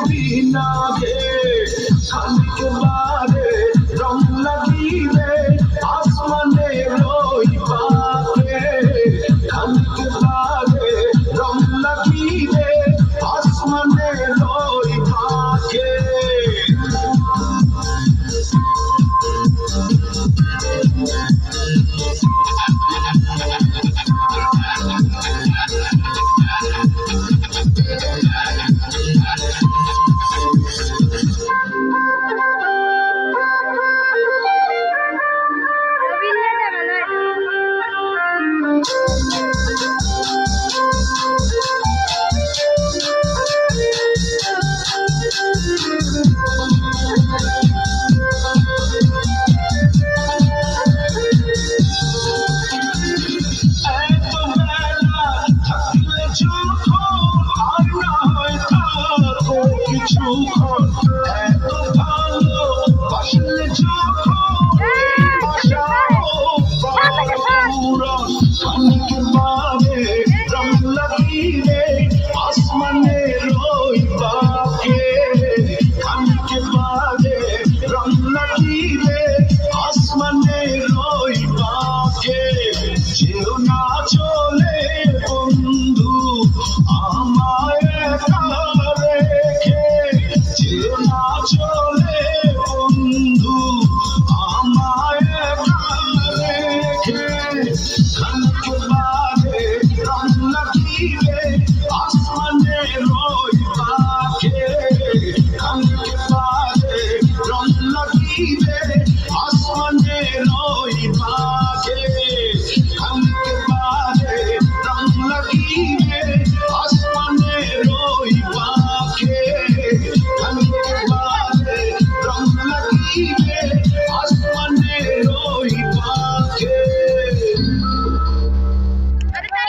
দিন আগে খানিক বাদে রং লাগিবে আসমানে ওই পাকে খানিক বাদে রং লাগিবে আসমানে ওই পাকে কিছুক্ষণ এত ভালো বাসলে যখন খানিক বাদে রং লাগিবে আসমানের ওই পাকে খানিক বাদে রং লাগিবে আসমানের ওই পাকে যেও না চলে বন্ধু আমায় একা রেখে যেও না চলে বন্ধু আমায় একা রেখে খানিক বাদে রং লাগিবে আসমানের ওই পাকে খানিক বাদে রং লাগিবে আসমানের ওই পাকে খানিক বাদে রং লাগিবে